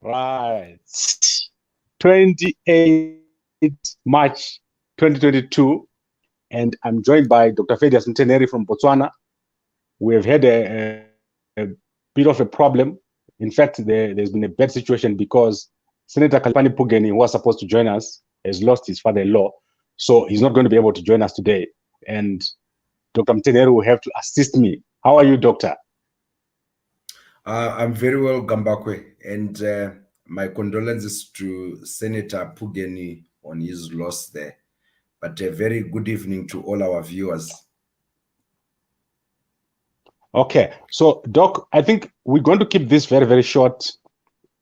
Right. 28 March 2022, and I'm joined by Dr. Fedias Nteneri from Botswana. We have had a bit of a problem. In fact, there's been a bad situation because Senator Kalipani Pugeni, who was supposed to join us, has lost his father-in-law. So he's not going to be able to join us today. And Dr. Nteneri will have to assist me. How are you, doctor? I'm very well, Gambakwe, and my condolences to Senator Pugeni on his loss there. But a very good evening to all our viewers. Okay, so Doc, I think we're going to keep this very, very short.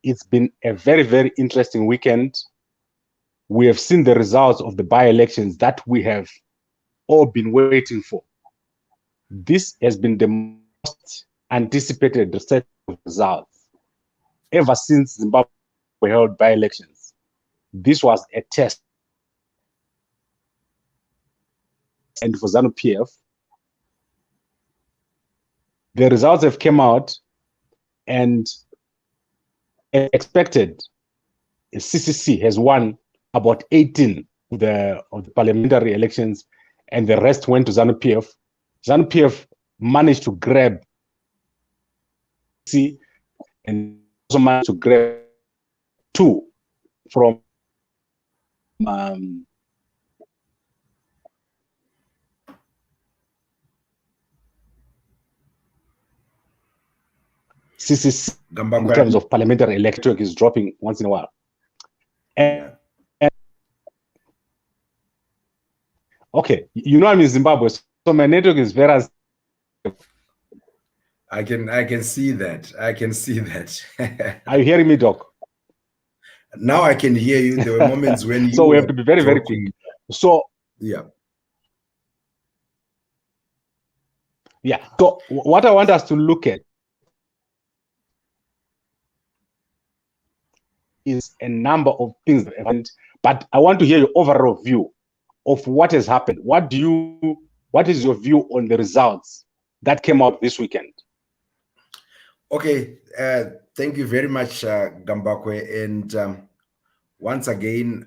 It's been a very, very interesting weekend. We have seen the results of the by-elections that we have all been waiting for. This has been the most anticipated set of results ever since Zimbabwe held by-elections. This was a test. And for ZANU-PF, the results have come out, and as expected, CCC has won about 18 of the parliamentary elections, and the rest went to ZANU-PF. ZANU-PF managed to grab C and also managed to grab 2 from CCC in terms of parliamentary electorate is dropping once in a while. And okay, you know I'm in Zimbabwe, so my network is very. I can see that. I can see that. Are you hearing me, Doc? Now I can hear you. There were moments when you. So we have to be very, very quick. So yeah. So what I want us to look at is a number of things that happened, but I want to hear your overall view of what has happened. What is your view on the results that came out this weekend? Okay, thank you very much, Gambakwe. And once again,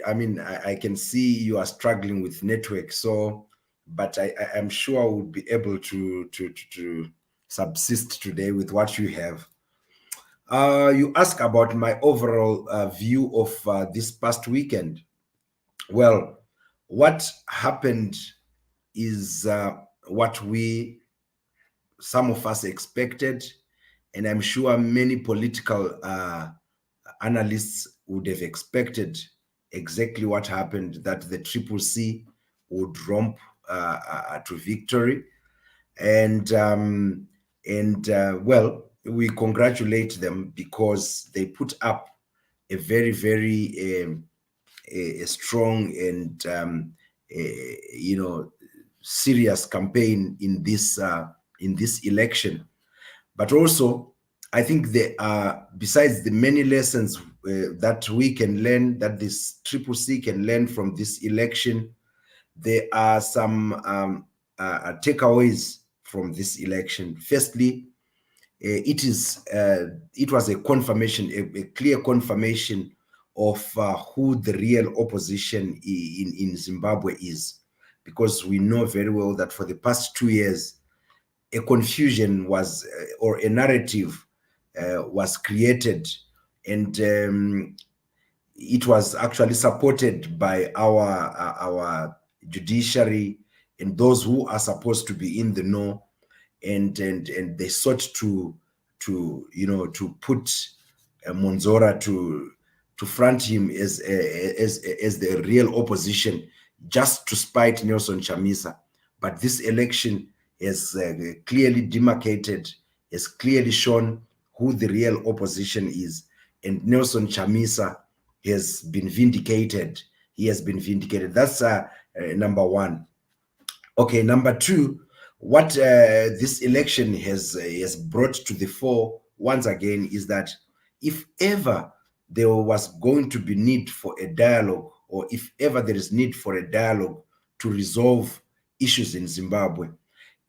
I mean, I can see you are struggling with network, so, but I'm sure I will be able to subsist today with what you have. You ask about my overall view of this past weekend. Well, what happened is what some of us expected, and I'm sure many political analysts would have expected exactly what happened, that the CCC would romp to victory. And well, we congratulate them because they put up a very, very a strong and you know, serious campaign in this election. But also, I think there are, besides the many lessons that we can learn, that this CCC can learn from this election, there are some takeaways from this election. Firstly, it was a confirmation, a clear confirmation of who the real opposition in Zimbabwe is, because we know very well that for the past 2 years, a confusion was, or a narrative was created, and it was actually supported by our judiciary and those who are supposed to be in the know, and they sought to you know, to put Monzora to front him as the real opposition, just to spite Nelson Chamisa. But this election has clearly demarcated, has clearly shown who the real opposition is, and Nelson Chamisa has been vindicated. He has been vindicated. That's number one. Okay, number two, what this election has brought to the fore once again is that if ever there was going to be need for a dialogue, or if ever there is need for a dialogue to resolve issues in Zimbabwe,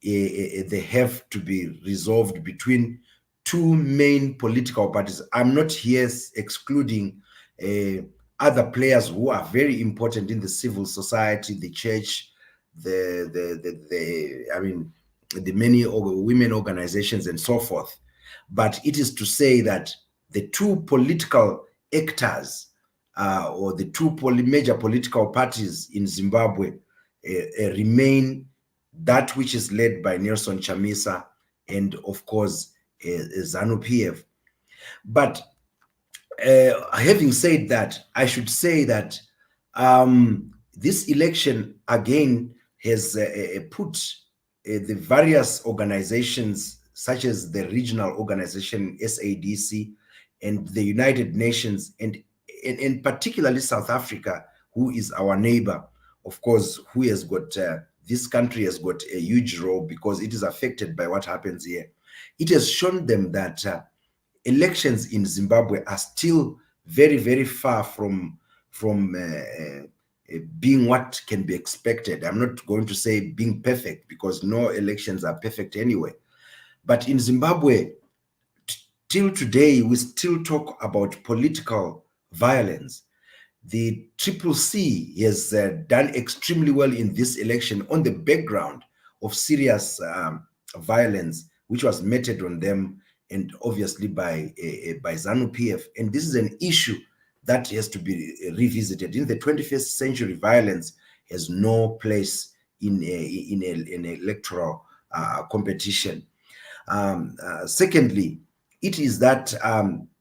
they have to be resolved between two main political parties. I'm not here excluding other players who are very important in the civil society, the church, the many women organizations and so forth. But it is to say that the two political actors or the two major political parties in Zimbabwe remain that which is led by Nelson Chamisa and, of course, ZANU-PF. But having said that, I should say that this election again has put the various organizations, such as the regional organization SADC and the United Nations, and particularly South Africa, who is our neighbor, of course, who has got this country has got a huge role because it is affected by what happens here. It has shown them that elections in Zimbabwe are still very, very far from being what can be expected. I'm not going to say being perfect, because no elections are perfect anyway. But in Zimbabwe, till today, we still talk about political violence. The CCC has done extremely well in this election on the background of serious violence, which was meted on them, and obviously by ZANU-PF. And this is an issue that has to be revisited. In the 21st century, violence has no place in an electoral competition. Secondly, it is that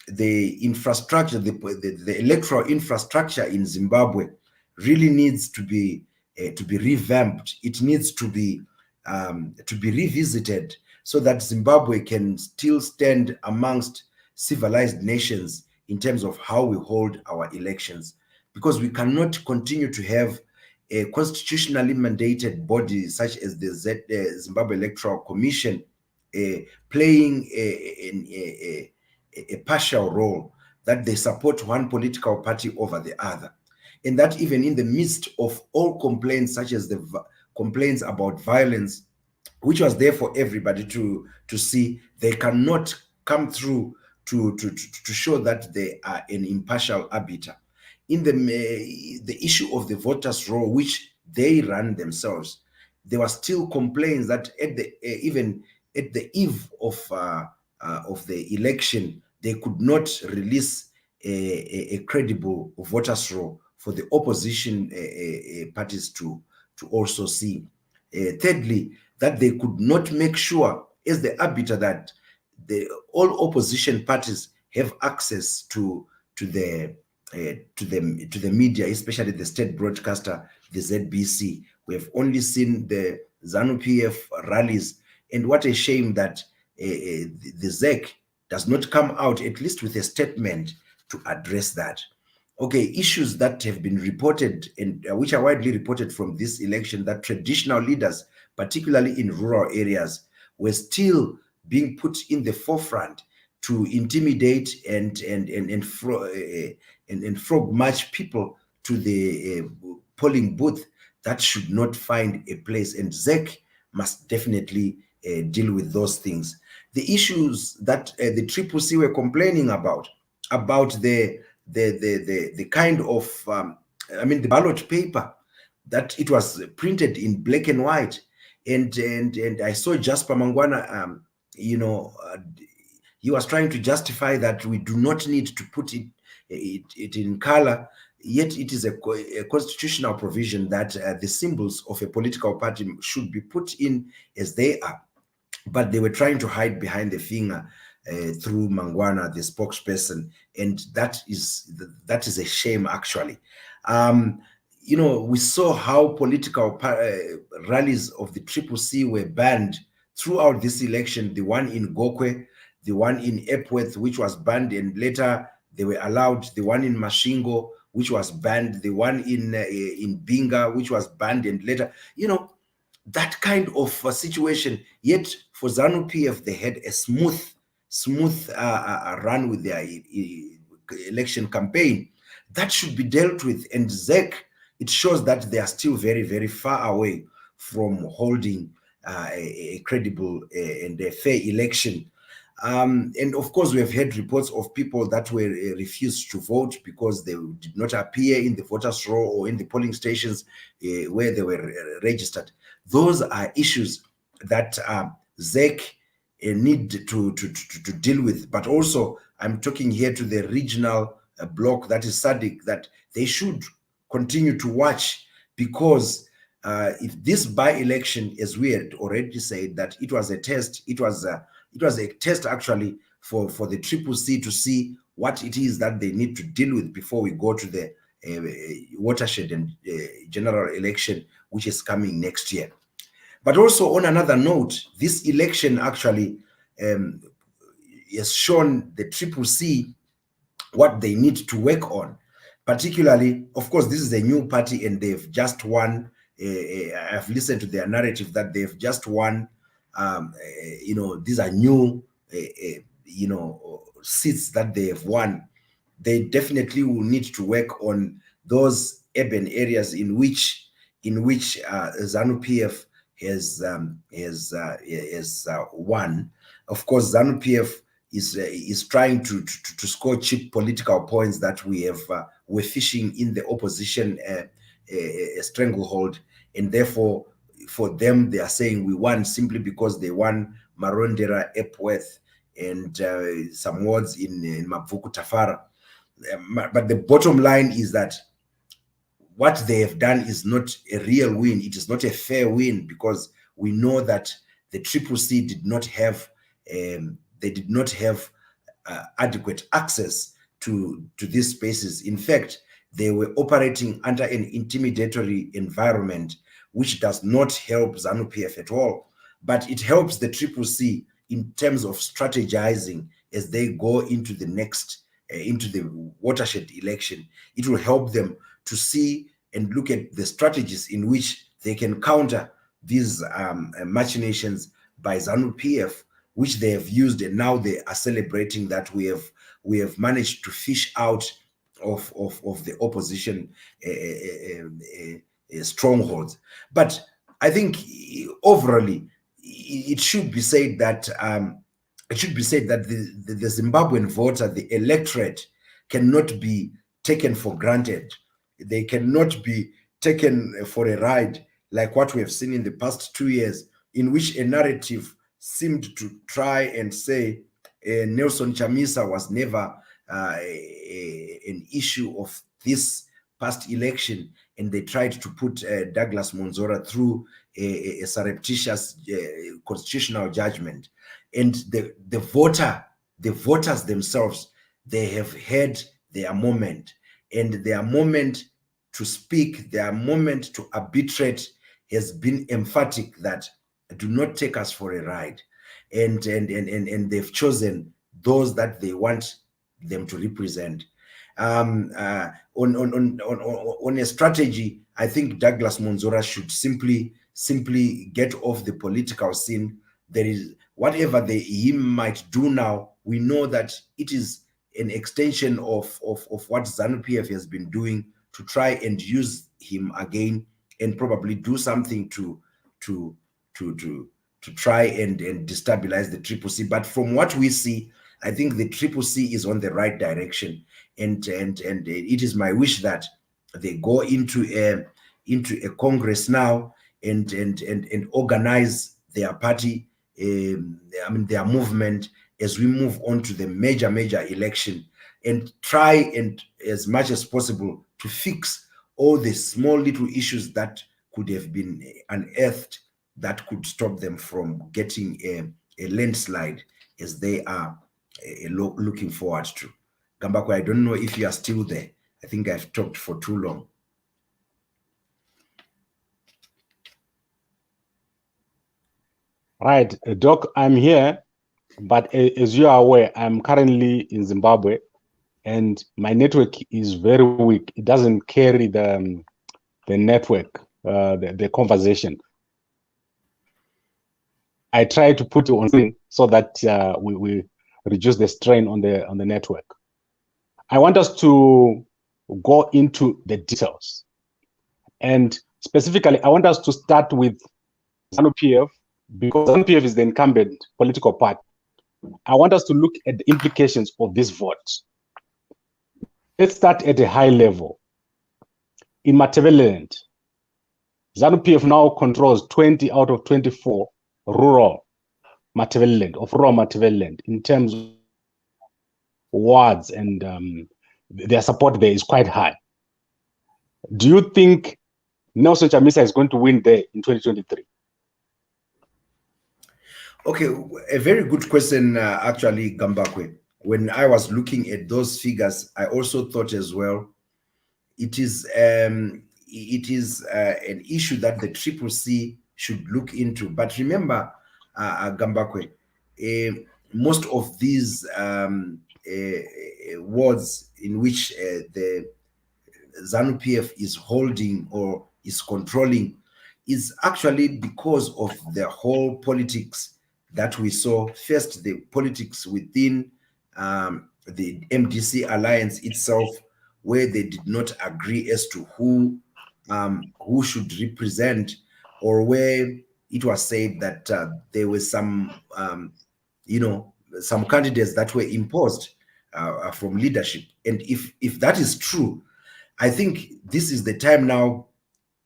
the infrastructure, the electoral infrastructure in Zimbabwe really needs to be revamped. It needs to be revisited so that Zimbabwe can still stand amongst civilized nations in terms of how we hold our elections, because we cannot continue to have a constitutionally mandated body such as the Zimbabwe Electoral Commission playing a partial role, that they support one political party over the other, and that even in the midst of all complaints, such as the complaints about violence, which was there for everybody to see, they cannot come through to show that they are an impartial arbiter. In the issue of the voters' roll, which they run themselves, there were still complaints that even at the eve of the election, they could not release a credible voters' roll for the opposition parties to also see. Thirdly, that they could not make sure as the arbiter that all opposition parties have access to the media, especially the state broadcaster, the ZBC. We have only seen the ZANU-PF rallies, and what a shame that the ZEC does not come out at least with a statement to address that. Okay, issues that have been reported and which are widely reported from this election, that traditional leaders, particularly in rural areas, were still being put in the forefront to intimidate and frog march people to the polling booth. That should not find a place, and ZEC must definitely deal with those things. The issues that the CCC were complaining about the kind of the ballot paper, that it was printed in black and white, and I saw Jasper Mangwana, he was trying to justify that we do not need to put it in color, yet it is a constitutional provision that the symbols of a political party should be put in as they are. But they were trying to hide behind the finger through Mangwana, the spokesperson, and that is a shame, actually. We saw how political rallies of the CCC were banned throughout this election. The one in Gokwe, the one in Epworth, which was banned, and later they were allowed. The one in Mashingo, which was banned. The one in Binga, which was banned, and later, that kind of situation. Yet for ZANU-PF, they had a smooth run with their election campaign. That should be dealt with. And ZEC, it shows that they are still very, very far away from holding a credible and a fair election. And of course, we have heard reports of people that were refused to vote because they did not appear in the voters' roll or in the polling stations where they were registered. Those are issues that ZEC need to deal with. But also, I'm talking here to the regional bloc, that is SADC, that they should continue to watch, because if this by-election, as we had already said, that it was a test, it was a test actually for the CCC to see what it is that they need to deal with before we go to the watershed and general election, which is coming next year. But also, on another note, this election actually has shown the CCC what they need to work on. Particularly, of course, this is a new party and they've just won. I've listened to their narrative that they've just won. These are new, seats that they have won. They definitely will need to work on those urban areas in which ZANU-PF has won. Of course, ZANU-PF is trying to score cheap political points that we're fishing in the opposition a stranglehold, and therefore for them they are saying we won simply because they won Marondera, Epworth, and some wards in Mavuku Tafara. But the bottom line is that what they have done is not a real win. It is not a fair win, because we know that the CCC did not have adequate access to these spaces. In fact, they were operating under an intimidatory environment, which does not help ZANU-PF at all, but it helps the CCC in terms of strategizing as they go into the next, into the watershed election. It will help them to see and look at the strategies in which they can counter these machinations by ZANU-PF, which they have used, and now they are celebrating that we have managed to fish out of the opposition strongholds. But I think overall, it should be said that the Zimbabwean voter, the electorate, cannot be taken for granted. They cannot be taken for a ride like what we have seen in the past 2 years, in which a narrative seemed to try and say Nelson Chamisa was never an issue of this past election, and they tried to put Douglas Monzora through a surreptitious constitutional judgment. And the voters themselves, they have had their moment, and their moment to speak, their moment to arbitrate has been emphatic that do not take us for a ride. And they've chosen those that they want them to represent. On a strategy, I think Douglas Monzora should simply get off the political scene. There is whatever he might do now, we know that it is an extension of what ZANU-PF has been doing to try and use him again, and probably do something to try and destabilize the CCC. But from what we see, I think the CCC is on the right direction, and it is my wish that they go into a congress now and organize their party, their movement, as we move on to the major election, and try and as much as possible to fix all the small little issues that could have been unearthed that could stop them from getting a landslide as they are looking forward to. Gambako, I don't know if you are still there. I think I've talked for too long. Right, Doc, I'm here, but as you are aware, I'm currently in Zimbabwe, and my network is very weak. It doesn't carry the network, the conversation. I try to put it on screen so that we reduce the strain on the network. I want us to go into the details, and specifically, I want us to start with ZANU-PF, because ZANU-PF is the incumbent political party. I want us to look at the implications of this vote. Let's start at a high level. In Matabeleland, ZANU-PF now controls 20 out of 24 rural Matabeleland in terms of wards, and their support there is quite high. Do you think Nelson Chamisa is going to win there in 2023? Okay, a very good question, actually, Gambakwe. When I was looking at those figures, I also thought as well, it is an issue that the CCC should look into. But remember, Gambakwe, most of these wards in which the ZANU-PF is holding or is controlling is actually because of the whole politics that we saw. First, the politics within the MDC alliance itself, where they did not agree as to who should represent, or where it was said that there were some, some candidates that were imposed from leadership. And if that is true, I think this is the time now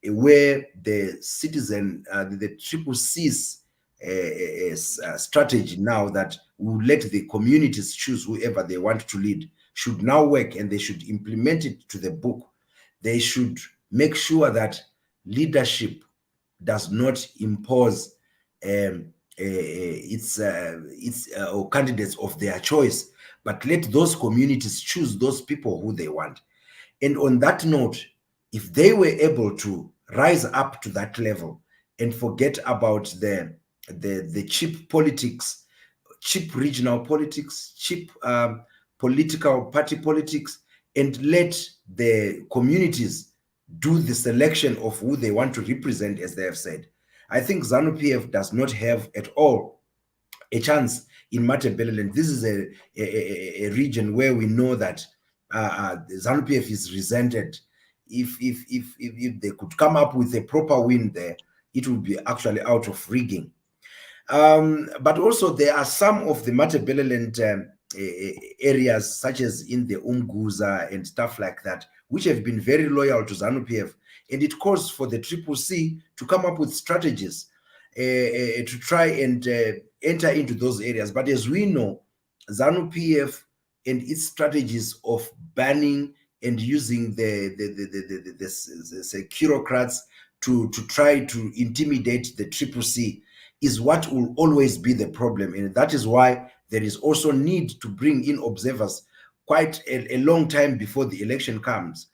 where the citizen, the CCC's strategy now that will let the communities choose whoever they want to lead should now work, and they should implement it to the book. They should make sure that leadership does not impose its candidates of their choice, but let those communities choose those people who they want. And on that note, if they were able to rise up to that level and forget about the cheap politics, cheap regional politics, cheap political party politics, and let the communities do the selection of who they want to represent, as they have said, I think ZANU-PF does not have at all a chance in Matabeleland. This is a region where we know that ZANU-PF is resented. If they could come up with a proper win there, it would be actually out of rigging. But also there are some of the Matabeleland areas, such as in the Umguza and stuff like that, which have been very loyal to ZANU-PF, and it calls for the CCC to come up with strategies to try and enter into those areas. But as we know, ZANU-PF and its strategies of banning and using the bureaucrats to try to intimidate the CCC is what will always be the problem. And that is why there is also need to bring in observers quite a long time before the election comes,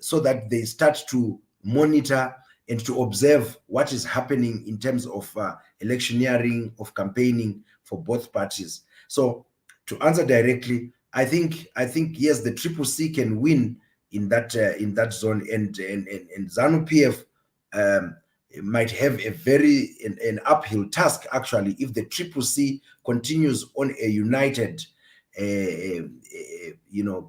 so that they start to monitor and to observe what is happening in terms of electioneering, of campaigning for both parties. So to answer directly, I think yes, the CCC can win in that zone, and ZANU-PF might have a very an uphill task actually if the CCC continues on a united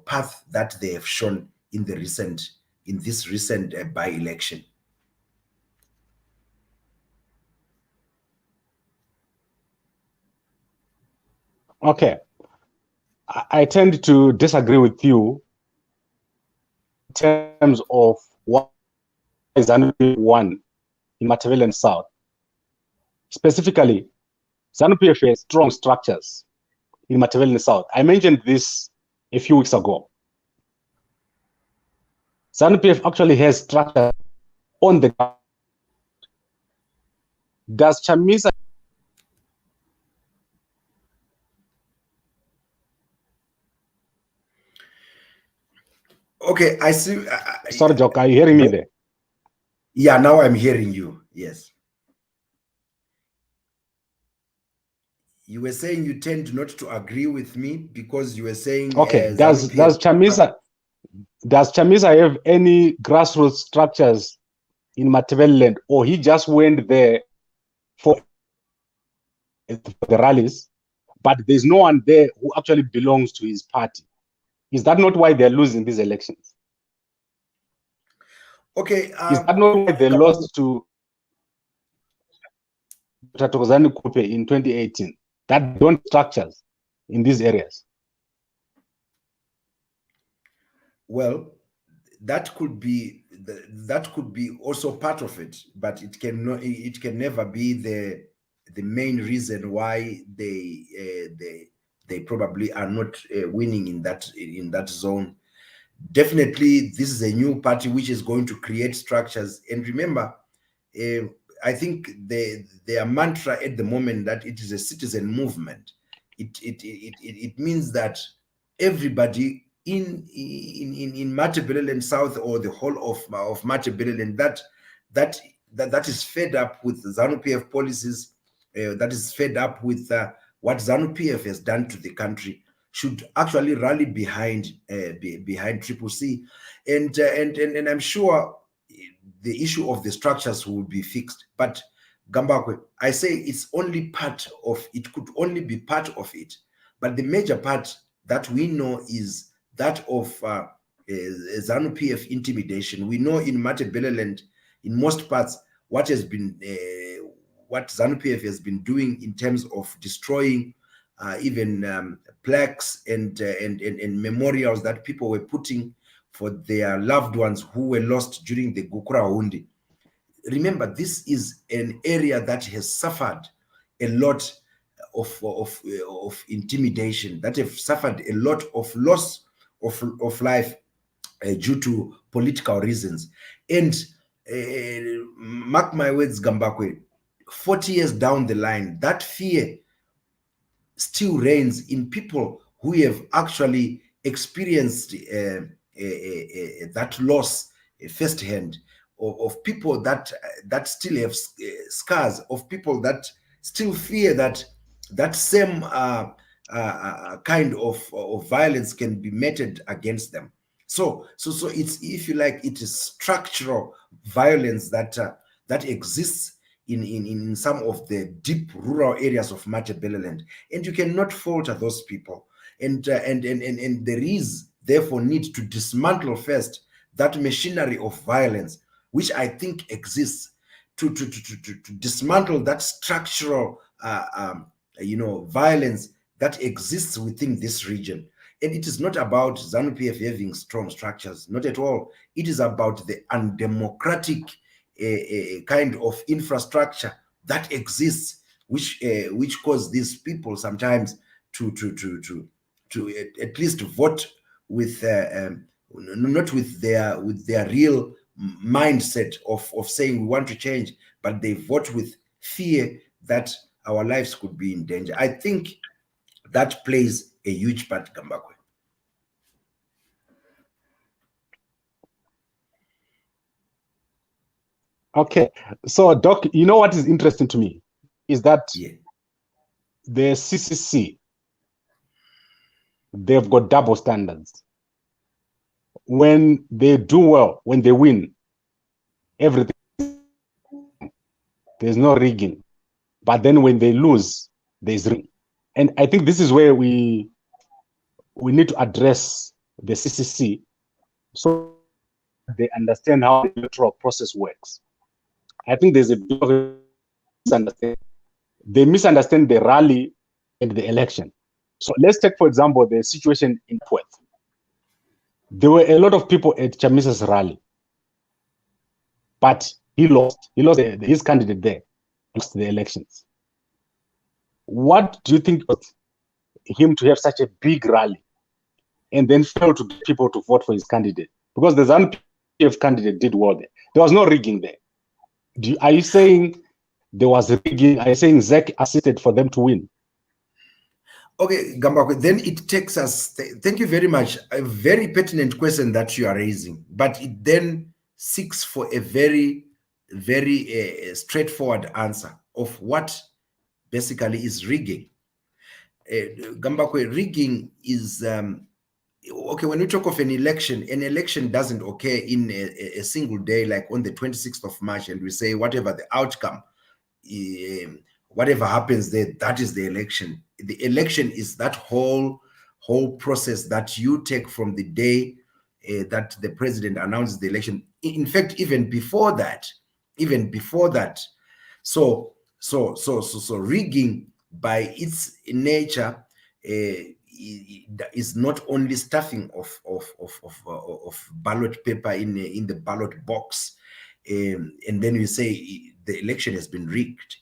path that they have shown in this recent by-election. Okay, I tend to disagree with you in terms of what ZANU-PF won in Matabeleland South. Specifically, ZANU-PF has strong structures in Matabeleland South. I mentioned this a few weeks ago. ZANU-PF actually has structure on the ground. Does Chamisa? Okay, I see. Sorry, Jock, are you hearing me there? Yeah, now I'm hearing you. Yes. You were saying you tend not to agree with me because you were saying. Okay, does Chamisa have any grassroots structures in Matabeleland, or he just went there for the rallies, but there's no one there who actually belongs to his party? Is that not why they're losing these elections? Okay. Is that not why they lost to ZANU-PF in 2018? that don't structures in these areas? Well, that could be also part of it, but it can never be the main reason why they probably are not winning in that zone. Definitely, this is a new party which is going to create structures. And remember, I think their mantra at the moment that it is a citizen movement. It means that everybody in Matabeleland South, or the whole of Matabeleland, that is fed up with ZANU-PF policies, that is fed up with what ZANU-PF has done to the country, should actually rally behind Triple C, and I'm sure the issue of the structures will be fixed. But Gambakwe, I say it's only part of it, could only be part of it, but the major part that we know is that of ZANU-PF intimidation. We know in Matabeleland, in most parts, what ZANU-PF has been doing in terms of destroying even plaques and memorials that people were putting for their loved ones who were lost during the Gukura Hundi. Remember, this is an area that has suffered a lot of intimidation, that have suffered a lot of loss of life due to political reasons. And mark my words, Gambakwe, 40 years down the line, that fear still reigns in people who have actually experienced that loss firsthand, of people that still have scars, of people that still fear that same kind of violence can be meted against them. So it's, if you like, it is structural violence that exists in some of the deep rural areas of Matabeleland, and you cannot falter those people. And there is therefore need to dismantle first that machinery of violence, which I think exists, to dismantle that structural violence that exists within this region. And it is not about ZANU-PF having strong structures, not at all. It is about the undemocratic kind of infrastructure that exists, which cause these people sometimes to at least vote with not with their real mindset of saying we want to change, but they vote with fear that our lives could be in danger. I think that plays a huge part, Gambakwe. Okay, so Doc, you know what is interesting to me is that the CCC, they've got double standards. When they do well, when they win, everything, there's no rigging. But then when they lose, there's rigging. And I think this is where we need to address the CCC so they understand how the electoral process works. I think there's a bit of a misunderstanding. They misunderstand the rally and the election. So let's take, for example, the situation in Perth. There were a lot of people at Chamisa's rally, but he lost. He lost his candidate there, lost the elections. What do you think of him to have such a big rally and then fail to get people to vote for his candidate? Because the ZANU-PF candidate did well there. There was no rigging there. Are you saying there was rigging? Are you saying ZEC assisted for them to win? Okay, Gambakwe, then it takes us, thank you very much, a very pertinent question that you are raising, but it then seeks for a very, very straightforward answer of what basically is rigging. Gambakwe, rigging is, okay, when we talk of an election doesn't occur in a single day, like on the 26th of March, and we say whatever the outcome, whatever happens there, that is the election. The election is that whole process that you take from the day that the president announces the election. In fact, even before that. So rigging by its nature, is not only stuffing of ballot paper in the ballot box, and then we say the election has been rigged.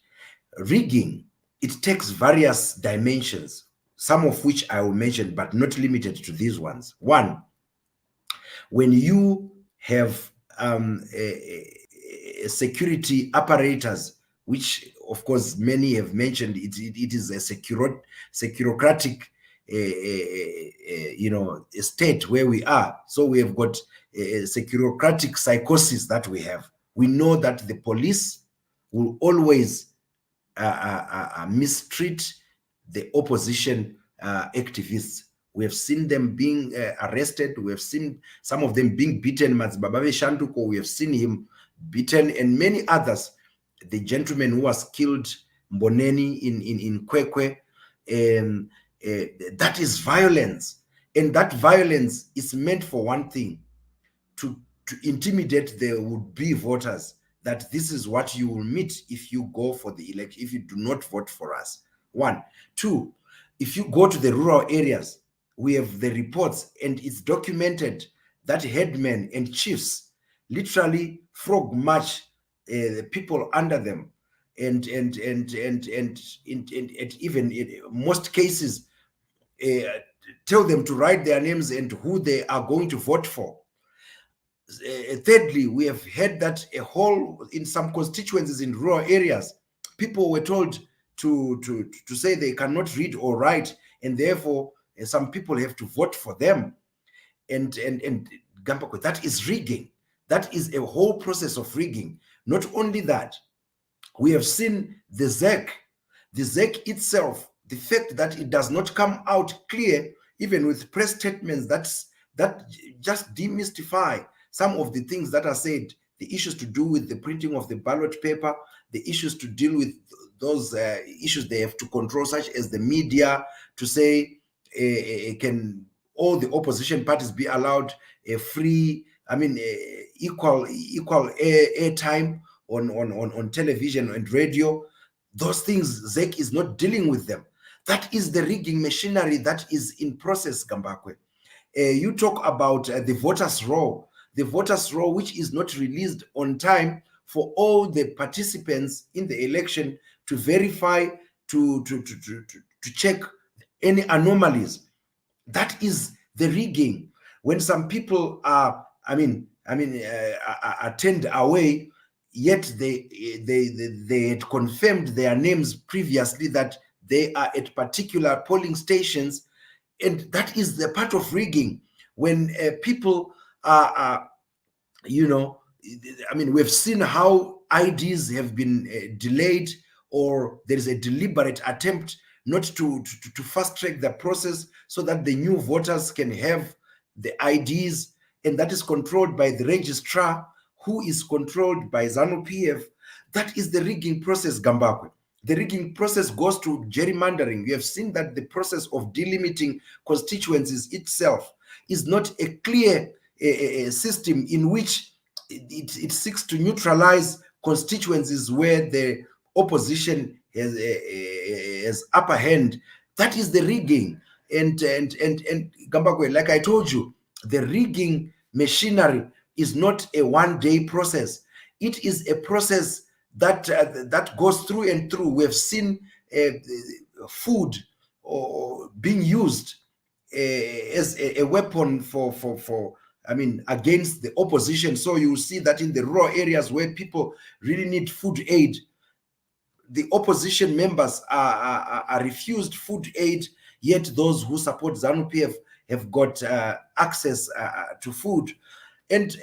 Rigging, it takes various dimensions, some of which I will mention, but not limited to these ones. One, when you have a security apparatus, which of course many have mentioned, it is a securocratic a state where we are. So we have got a securocratic psychosis that we have. We know that the police will always mistreat the opposition activists. We have seen them being arrested. We have seen some of them being beaten. Matsbabawe Shanduko, we have seen him beaten, and many others. The gentleman who was killed, Mboneni, in Kwekwe, that is violence. And that violence is meant for one thing, to intimidate the would-be voters, that this is what you will meet if you go for the election, if you do not vote for us. One. Two, if you go to the rural areas, we have the reports, and it's documented that headmen and chiefs literally frog march the people under them, and even in most cases tell them to write their names and who they are going to vote for. Thirdly, we have heard that in some constituencies in rural areas, people were told to say they cannot read or write, and therefore some people have to vote for them. And Gambako, that is rigging. That is a whole process of rigging. Not only that, we have seen the ZEC itself, the fact that it does not come out clear, even with press statements that just demystify some of the things that are said, the issues to do with the printing of the ballot paper, the issues to deal with those issues they have to control, such as the media, to say, can all the opposition parties be allowed a free, equal airtime on television and radio? Those things, ZEC is not dealing with them. That is the rigging machinery that is in process, Gambakwe. You talk about the voters' roll. The voters' roll, which is not released on time for all the participants in the election to verify, to check any anomalies. That is the rigging. When some people are, are turned away, yet they had confirmed their names previously that they are at particular polling stations, and that is the part of rigging. When people are, we've seen how IDs have been delayed, or there is a deliberate attempt not to fast track the process so that the new voters can have the IDs, and that is controlled by the registrar, who is controlled by ZANU-PF. That is the rigging process, Gambakwe. The rigging process goes to gerrymandering. We have seen that the process of delimiting constituencies itself is not a clear system in which it seeks to neutralize constituencies where the opposition has upper hand. That is the rigging. And Gambakwe, like I told you, the rigging machinery is not a one-day process. It is a process that goes through and through. We have seen food being used as a weapon against the opposition. So you see that in the rural areas where people really need food aid, the opposition members are refused food aid, yet those who support ZANU-PF have got access to food. And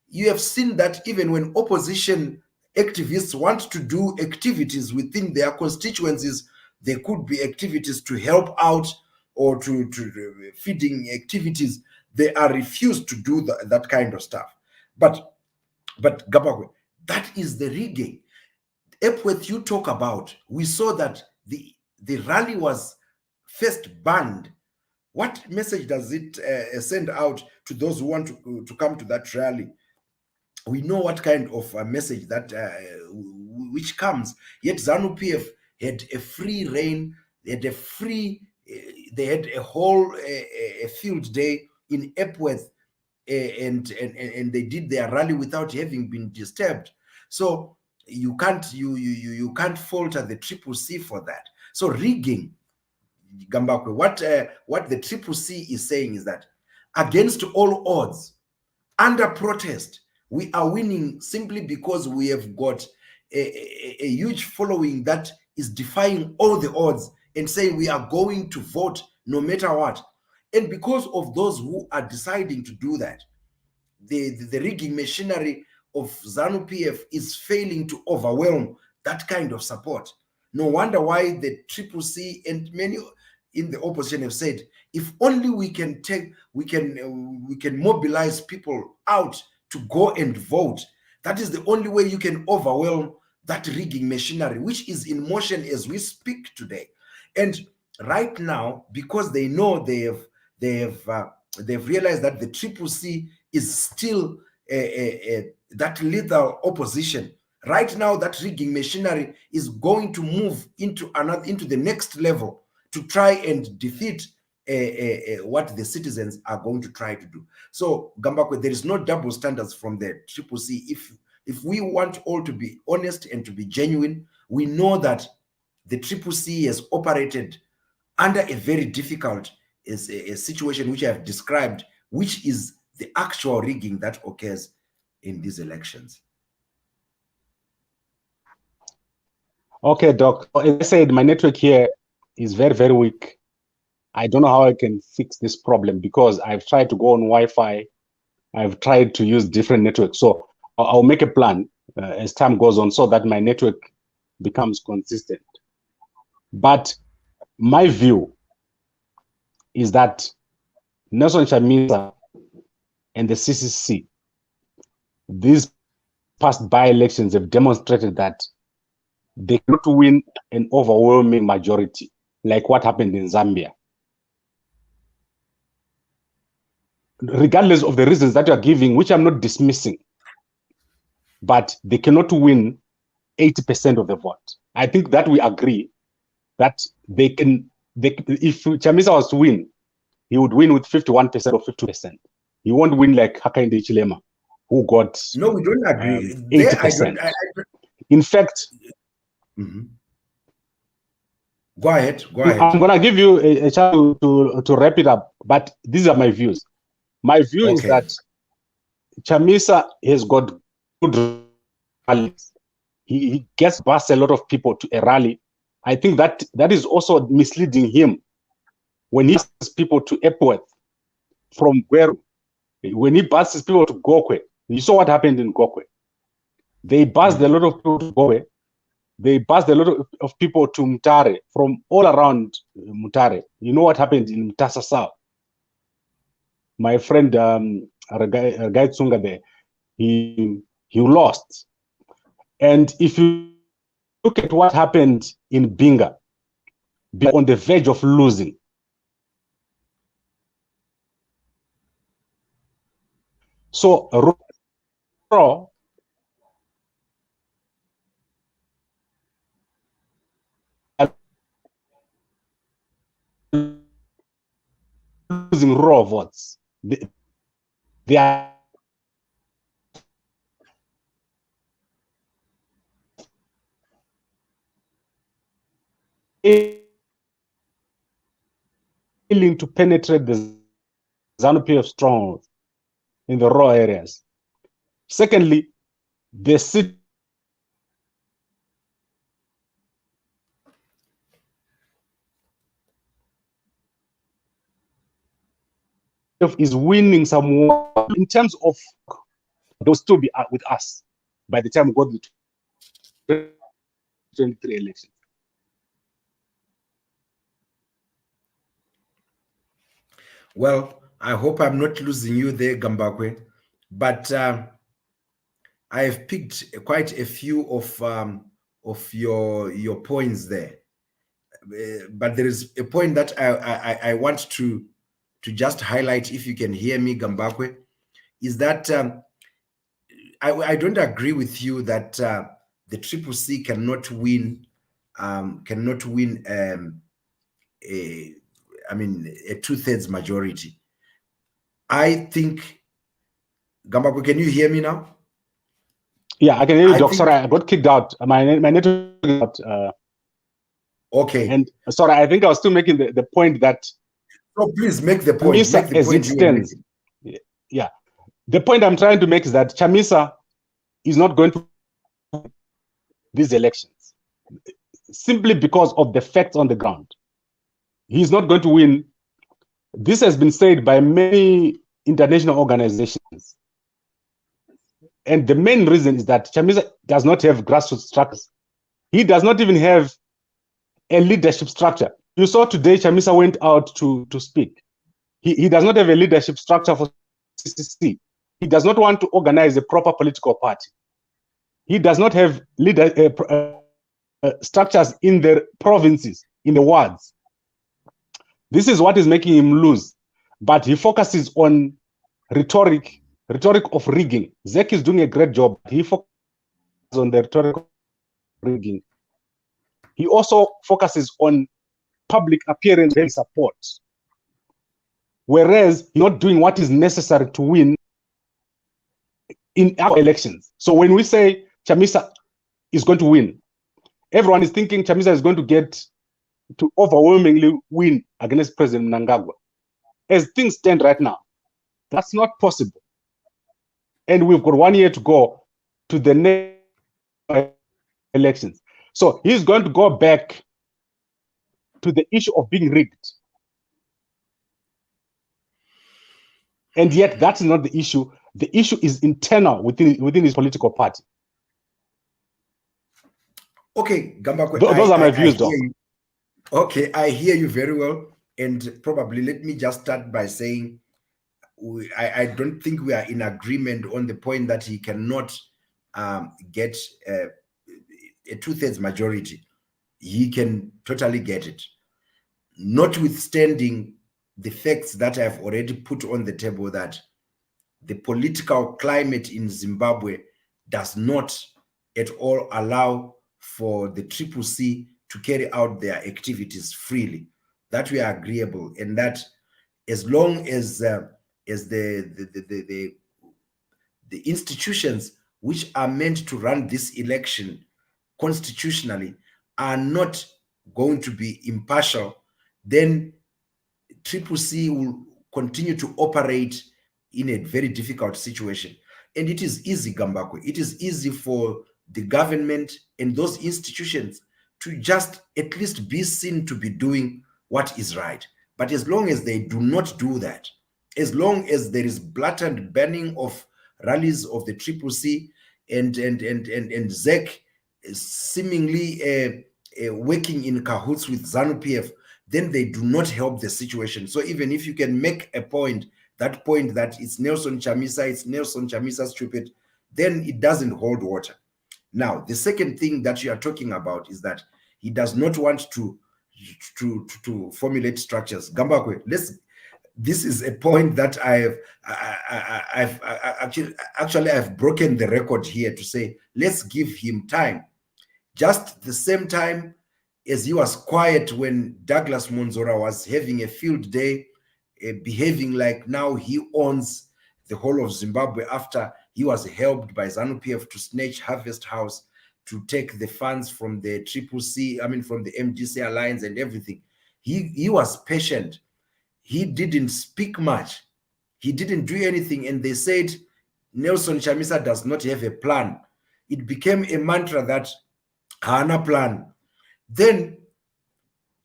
you have seen that even when opposition activists want to do activities within their constituencies, there could be activities to help out or to feeding activities. They are refused to do that kind of stuff. But Gabagwe, that is the rigging. Epworth, you talk about, we saw that the rally was first banned. What message does it send out to those who want to come to that rally? We know what kind of a message that which comes. Yet ZANU-PF had a free reign, they had a free, they had a whole a field day in Epworth, and they did their rally without having been disturbed. So you can't falter the CCC for that. So rigging, Gambakwe, what the CCC is saying is that against all odds, under protest, we are winning simply because we have got a huge following that is defying all the odds and saying we are going to vote no matter what. And because of those who are deciding to do that, the rigging machinery of ZANU-PF is failing to overwhelm that kind of support. No wonder why the CCC and many in the opposition have said, if only we can mobilize people out to go and vote, that is the only way you can overwhelm that rigging machinery, which is in motion as we speak today. And right now, because they know they've realized that the CCC is still that lethal opposition. Right now, that rigging machinery is going to move into the next level to try and defeat what the citizens are going to try to do. So, Gambakwe, there is no double standards from the CCC. If we want all to be honest and to be genuine, we know that the CCC has operated under a very difficult a situation which I have described, which is the actual rigging that occurs in these elections. Okay, Doc. As I said, my network here is very, very weak. I don't know how I can fix this problem because I've tried to go on Wi-Fi. I've tried to use different networks. So I'll make a plan as time goes on so that my network becomes consistent. But my view is that Nelson Chamisa and the CCC, these past by-elections have demonstrated that they cannot win an overwhelming majority, like what happened in Zambia. Regardless of the reasons that you are giving, which I'm not dismissing, but they cannot win 80% of the vote. I think that we agree that they can. If Chamisa was to win, he would win with 51% or 50%. He won't win like Hakainde Hichilema, who got no, we don't agree. 80%. In fact, go ahead. I'm gonna give you a chance to wrap it up, but these are my views. My view is that Chamisa has got good rallies. He gets past a lot of people to a rally. I think that is also misleading him when he asks people to Epworth from where, when he buses people to Gokwe. You saw what happened in Gokwe. They buzzed a lot of people to Gokwe. They buzzed a lot of people to Mutare from all around Mutare. You know what happened in Mutasa South? My friend Ragai Tsunga there, he lost. And if you look at what happened in Binga, on the verge of losing. So Raw losing raw votes. They are failing to penetrate the ZANU-PF strongholds in the raw areas. Secondly, the city is winning some war in terms of they'll still be with us by the time we go to the 2023 election. Well, I hope I'm not losing you there, Gambakwe, but I have picked quite a few of your points there. But there is a point that I want to just highlight, if you can hear me, Gambakwe, is that I don't agree with you that the CCC cannot win cannot win a 2/3 majority. I think, Gambako, can you hear me now? Yeah, I can hear you, Doc. Sorry, I got kicked out. My network got okay. And sorry, I think I was still making the point that. So please make the point. Chamisa, make the as point it stands. Yeah, the point I'm trying to make is that Chamisa is not going to win these elections simply because of the facts on the ground. He's not going to win. This has been said by many international organizations. And the main reason is that Chamisa does not have grassroots structures. He does not even have a leadership structure. You saw today Chamisa went out to speak. He does not have a leadership structure for CCC. He does not want to organize a proper political party. He does not have structures in the provinces, in the wards. This is what is making him lose. But he focuses on rhetoric of rigging. Zek is doing a great job. He focuses on the rhetoric of rigging. He also focuses on public appearance and support. Whereas he's not doing what is necessary to win in our elections. So when we say Chamisa is going to win, everyone is thinking Chamisa is going to get to overwhelmingly win against President Mnangagwa. As things stand right now, that's not possible. And we've got 1 year to go to the next elections. So he's going to go back to the issue of being rigged. And yet that's not the issue. The issue is internal within his political party. Okay, Gambako. Those are my views, Doc. Okay, I hear you very well. And probably let me just start by saying I don't think we are in agreement on the point that he cannot get a 2/3 majority. He can totally get it. Notwithstanding the facts that I've already put on the table, that the political climate in Zimbabwe does not at all allow for the CCC to carry out their activities freely, that we are agreeable, and that as long as the institutions which are meant to run this election constitutionally are not going to be impartial, then CCC will continue to operate in a very difficult situation. And it is easy, Gambako. It is easy for the government and those institutions to just at least be seen to be doing what is right. But as long as they do not do that, as long as there is blatant banning of rallies of the CCC and ZEC seemingly working in cahoots with ZANU-PF, then they do not help the situation. So even if you can make a point that it's Nelson Chamisa stupid, then it doesn't hold water. Now, the second thing that you are talking about is that he does not want to formulate structures. Gambakwe, this is a point that I've broken the record here to say, let's give him time. Just the same time as he was quiet when Douglas Monzora was having a field day, behaving like now he owns the whole of Zimbabwe after he was helped by ZANU-PF to snatch Harvest House, to take the funds from the CCC, from the MDC Alliance and everything. He was patient. He didn't speak much. He didn't do anything. And they said, Nelson Chamisa does not have a plan. It became a mantra that Hana plan. Then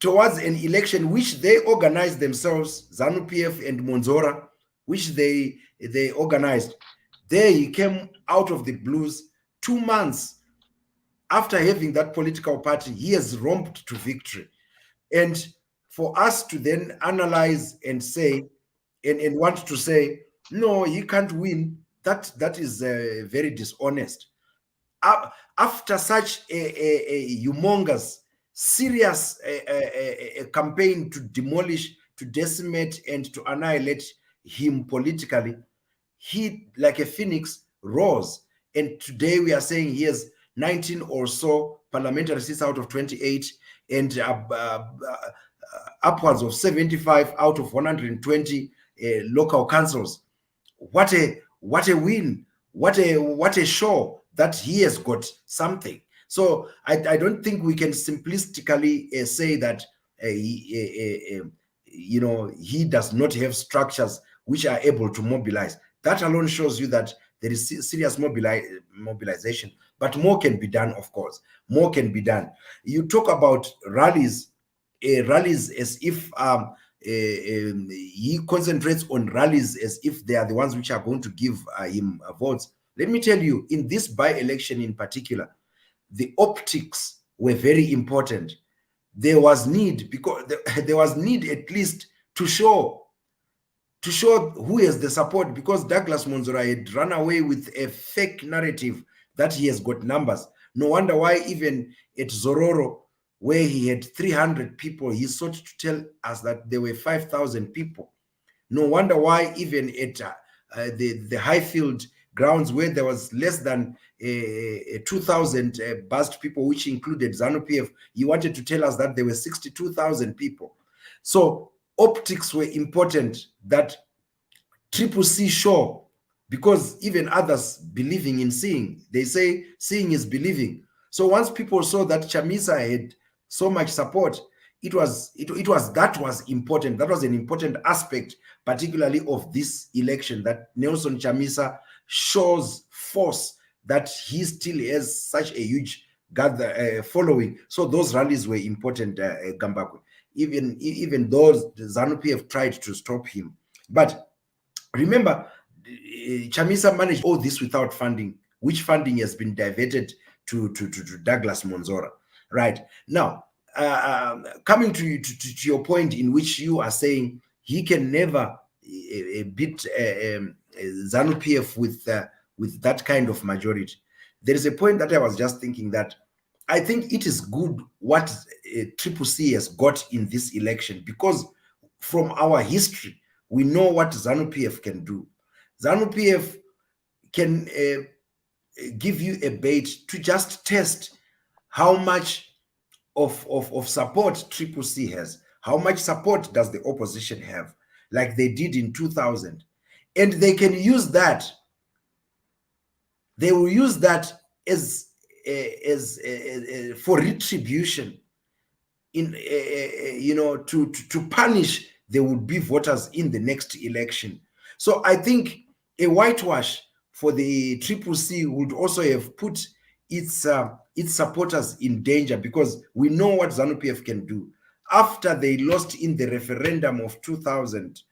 towards an election which they organized themselves, ZANU-PF and Monzora, which they organized, there he came out of the blues. 2 months after having that political party, he has romped to victory. And for us to then analyze and say, and want to say, no, he can't win, that is very dishonest. After such a humongous, serious campaign to demolish, to decimate, and to annihilate him politically, he, like a phoenix, rose. And today we are saying he has 19 or so parliamentary seats out of 28, and upwards of 75 out of 120 local councils. What a win! What a show that he has got something. So I don't think we can simplistically say that you know, he does not have structures which are able to mobilize. That alone shows you that there is serious mobilization, but more can be done. Of course, more can be done. You talk about rallies as if he concentrates on rallies as if they are the ones which are going to give him votes. Let me tell you, in this by-election in particular, the optics were very important. There was need, because there was need at least to show who has the support, because Douglas Monzora had run away with a fake narrative that he has got numbers. No wonder why even at Zororo, where he had 300 people, he sought to tell us that there were 5,000 people. No wonder why even at the Highfield grounds, where there was less than 2,000 buzzed people, which included ZANU-PF, he wanted to tell us that there were 62,000 people. So optics were important, that CCC show, because even others believing in seeing, they say seeing is believing. So once people saw that Chamisa had so much support, that was important. That was an important aspect, particularly of this election, that Nelson Chamisa shows force, that he still has such a huge following. So those rallies were important, Gambakwe, even those ZANU-PF tried to stop him. But remember, Chamisa managed all this without funding, which funding has been diverted to Douglas Monzora. Right now, coming to your point, in which you are saying he can never beat ZANU-PF with that kind of majority. There is a point that I was just thinking, that I think it is good what CCC has got in this election, because from our history, we know what ZANU-PF can do. ZANU-PF can give you a bait to just test how much of support CCC has. How much support does the opposition have, like they did in 2000? And they can use that. They will use that as for retribution, in you know, to punish the would-be voters in the next election. So I think a whitewash for the CCC would also have put its supporters in danger, because we know what ZANU-PF can do. After they lost in the referendum of 2000,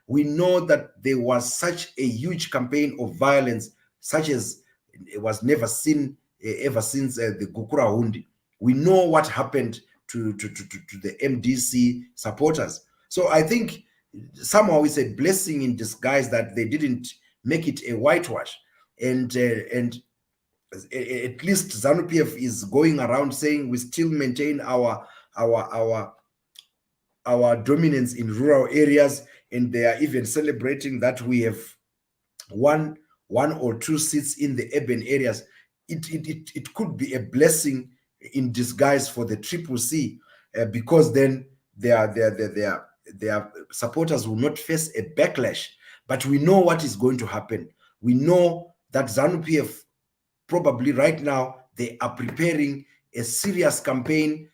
we know that there was such a huge campaign of violence, such as it was never seen ever since the Gukura Hundi. We know what happened to the MDC supporters. So I think somehow it's a blessing in disguise that they didn't make it a whitewash, and at least ZANU-PF is going around saying we still maintain our dominance in rural areas, and they are even celebrating that we have one or two seats in the urban areas. It could be a blessing in disguise for the CCC, because then their supporters will not face a backlash. But we know what is going to happen. We know that ZANU-PF, probably right now, they are preparing a serious campaign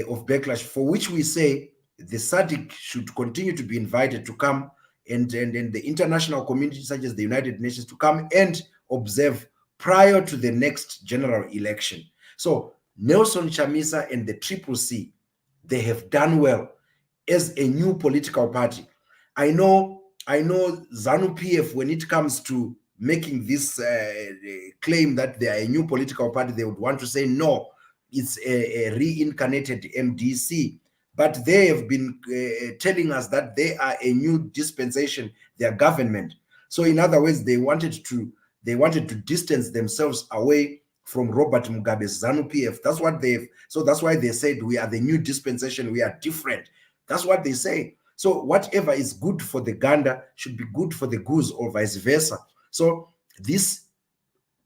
of backlash, for which we say the SADC should continue to be invited to come, and the international community, such as the United Nations, to come and observe prior to the next general election. So Nelson Chamisa and the CCC, they have done well as a new political party. I know ZANU-PF, when it comes to making this claim that they are a new political party, they would want to say, no, it's a reincarnated MDC. But they have been telling us that they are a new dispensation, their government. So in other words, they wanted to distance themselves away from Robert Mugabe's ZANU-PF. That's what so that's why they said we are the new dispensation, we are different. That's what they say. So whatever is good for the gander should be good for the goose, or vice versa. So this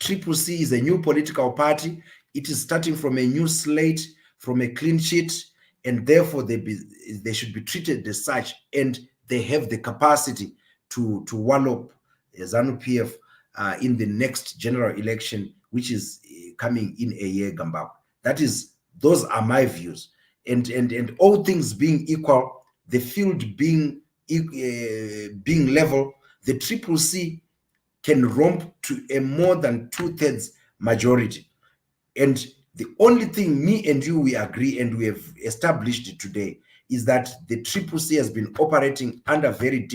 CCC is a new political party It is starting from a new slate, from a clean sheet, and therefore they should be treated as such, and they have the capacity to wallop ZANU-PF in the next general election, which is coming in a year, Gambab. Those are my views. And all things being equal, the field being level, the CCC can romp to a more than 2/3 majority. And the only thing me and you, we agree, and we have established it today, is that the CCC has been operating under very,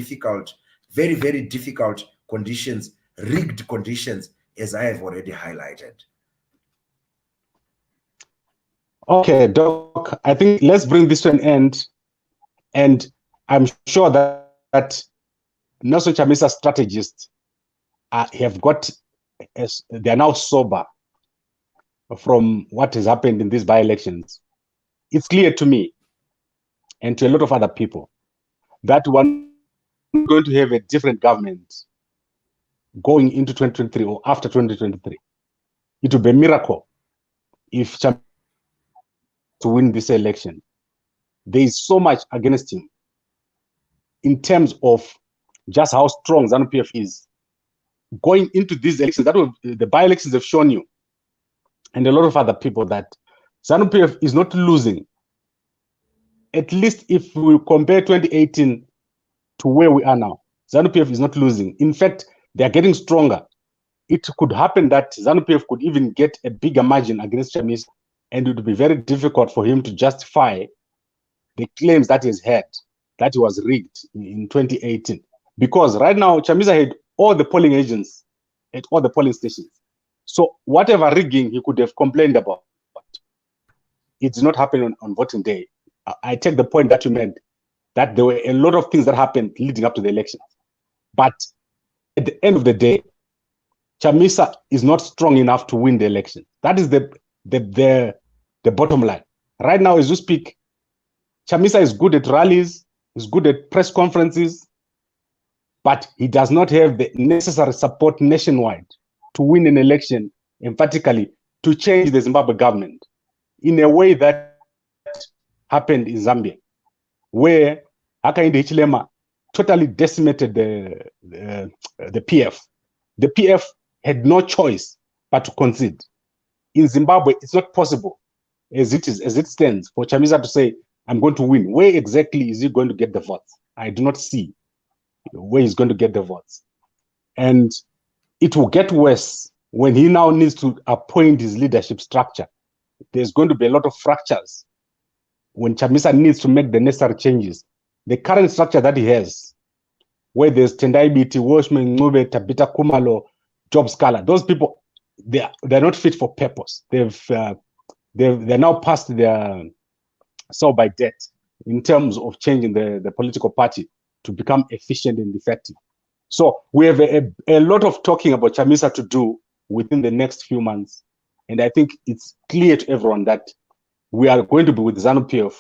very difficult conditions, rigged conditions, as I have already highlighted. Okay, Doc, I think let's bring this to an end. And I'm sure that Nelson Chamisa strategists they are now sober from what has happened in these by-elections. It's clear to me and to a lot of other people that we're going to have a different government going into 2023 or after 2023. It will be a miracle if Chamisa to win this election. There is so much against him in terms of just how strong ZANU-PF is. Going into these elections, the by-elections have shown you, and a lot of other people, that ZANU-PF is not losing. At least if we compare 2018 to where we are now, ZANU-PF is not losing. In fact, they are getting stronger. It could happen that ZANU-PF could even get a bigger margin against Chamisa, and it would be very difficult for him to justify the claims that he's had, that he was rigged in 2018. Because right now, Chamisa had all the polling agents at all the polling stations. So whatever rigging he could have complained about, it did not happen on voting day. I take the point that you made, that there were a lot of things that happened leading up to the election. But at the end of the day, Chamisa is not strong enough to win the election. That is the bottom line. Right now, as you speak, Chamisa is good at rallies, is good at press conferences, but he does not have the necessary support nationwide to win an election, emphatically to change the Zimbabwe government in a way that happened in Zambia, where Hakainde Hichilema totally decimated the PF. The PF had no choice but to concede. In Zimbabwe, it's not possible, as it stands, for Chamisa to say, I'm going to win. Where exactly is he going to get the votes? I do not see where he's going to get the votes. And it will get worse when he now needs to appoint his leadership structure. There's going to be a lot of fractures when Chamisa needs to make the necessary changes. The current structure that he has, where there's Tendai Biti, Washman, Ngube, Tabita Kumalo, Job Scala, those people, they're not fit for purpose. They're now past their by debt in terms of changing the political party to become efficient and effective. So we have a lot of talking about Chamisa to do within the next few months. And I think it's clear to everyone that we are going to be with ZANU-PF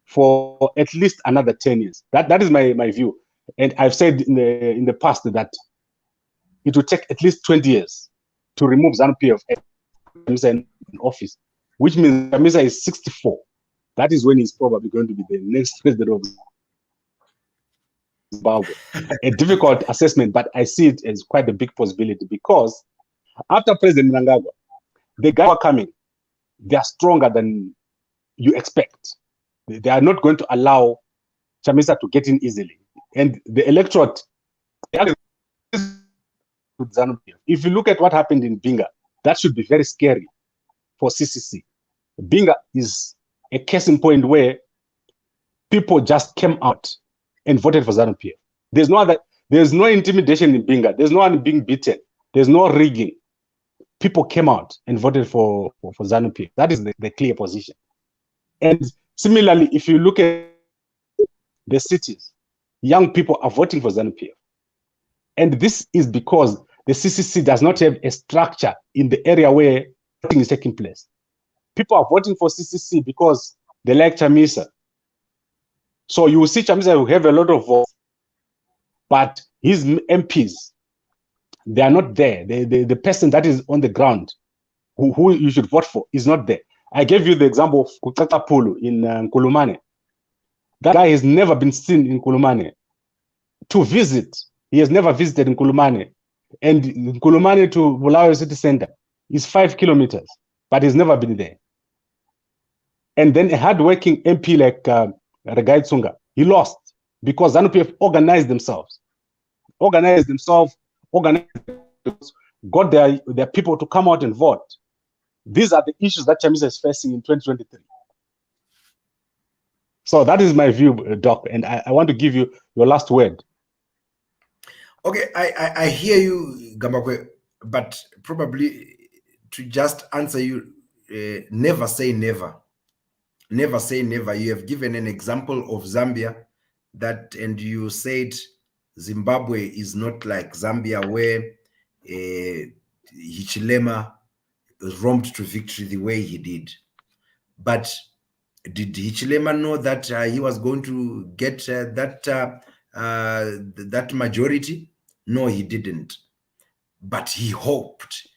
for at least another 10 years. That is my view. And I've said in the past that it will take at least 20 years to remove ZANU-PF in office, which means Chamisa is 64. That is when he's probably going to be the next president of Zimbabwe. A difficult assessment, but I see it as quite a big possibility, because after President Mnangagwa, the guys are coming. They are stronger than you expect. They are not going to allow Chamisa to get in easily. And the electorate, if you look at what happened in Binga, that should be very scary for CCC. Binga is a case in point where people just came out and voted for ZANU-PF. There's no intimidation in Binga. There's no one being beaten. There's no rigging. People came out and voted for ZANU-PF. That is the clear position. And similarly, if you look at the cities, young people are voting for ZANU-PF. And this is because the CCC does not have a structure in the area where voting is taking place. People are voting for CCC because they like Chamisa. So you will see Chamisa will have a lot of votes, but his MPs, they are not there. The person that is on the ground who you should vote for is not there. I gave you the example of Kutata Pulu in Nkulumane. That guy has never been seen in Nkulumane to visit. He has never visited Nkulumane. And Nkulumane to Bulawayo City Center is 5 kilometers, but he's never been there. And then a hardworking MP like Regai Tsunga, he lost because ZANU-PF organized themselves, got their people to come out and vote. These are the issues that Chamisa is facing in 2023. So that is my view, Doc, and I want to give you your last word. Okay, I hear you, Gambakwe, but probably to just answer you, never say never. Never say never. You have given an example of Zambia, and you said Zimbabwe is not like Zambia, where Hichilema roamed to victory the way he did. But did Hichilema know that he was going to get that majority? No, he didn't. But he hoped.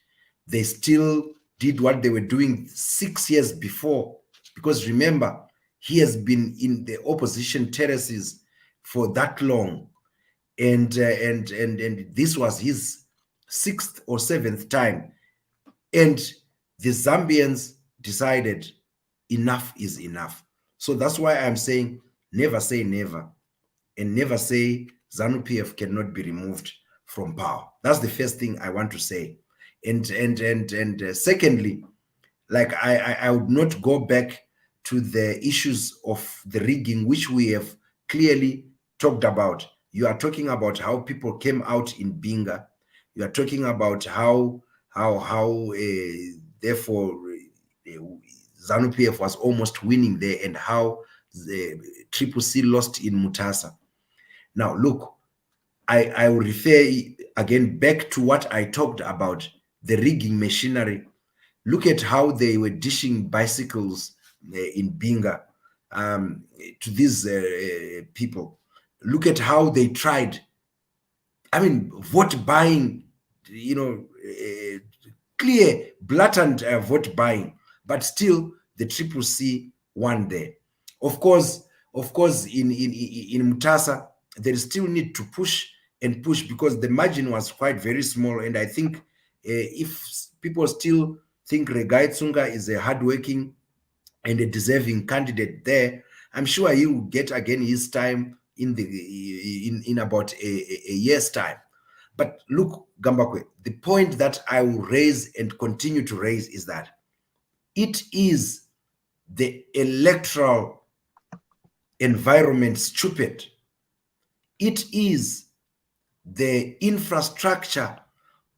They still did what they were doing 6 years before. Because remember, he has been in the opposition terraces for that long. And this was his 6th or 7th time. And the Zambians decided enough is enough. So that's why I'm saying never say never. And never say ZANU-PF cannot be removed from power. That's the first thing I want to say. And secondly, like I would not go back to the issues of the rigging, which we have clearly talked about. You are talking about how people came out in Binga. You are talking about how therefore ZANU-PF was almost winning there, and how the CCC lost in Mutasa. Now, look, I will refer again back to what I talked about, the rigging machinery. Look at how they were dishing bicycles in Binga to these people. Look at how they tried. I mean, vote buying, clear, blatant vote buying, but still the CCC won there. Of course, in Mutasa, there still need to push and push, because the margin was quite very small. And I think if people still think Regai Tsunga is a hardworking and a deserving candidate there, I'm sure he will get again his time in about a year's time. But look, Gambakwe, the point that I will raise and continue to raise is that it is the electoral environment, stupid. It is the infrastructure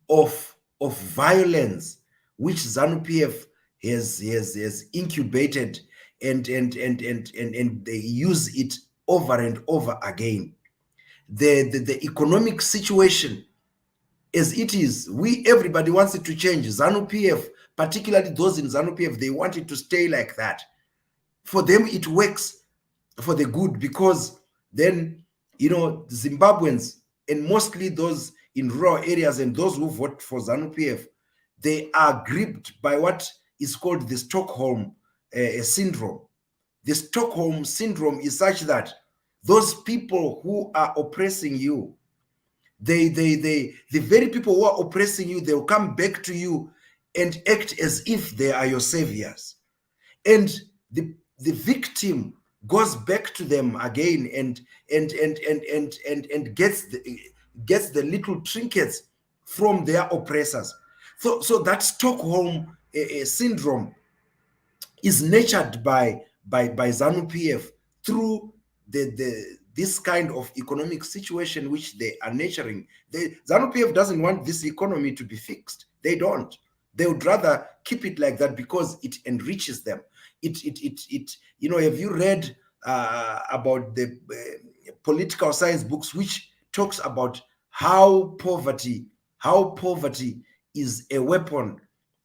of violence which ZANU-PF has incubated, and they use it over and over again. The economic situation as it is, everybody wants it to change. ZANU-PF, particularly those in ZANU-PF, they want it to stay like that. For them, it works for the good, because then, Zimbabweans, and mostly those in rural areas and those who vote for ZANU-PF, they are gripped by what is called the Stockholm syndrome. The Stockholm syndrome is such that those people who are oppressing you, the very people who are oppressing you, they will come back to you and act as if they are your saviors. And the victim goes back to them again and gets the little trinkets from their oppressors. So that Stockholm syndrome is nurtured by ZANU-PF through this kind of economic situation which they are nurturing. ZANU-PF doesn't want this economy to be fixed. They don't. They would rather keep it like that because it enriches them. Have you read about the political science books which talks about how poverty is a weapon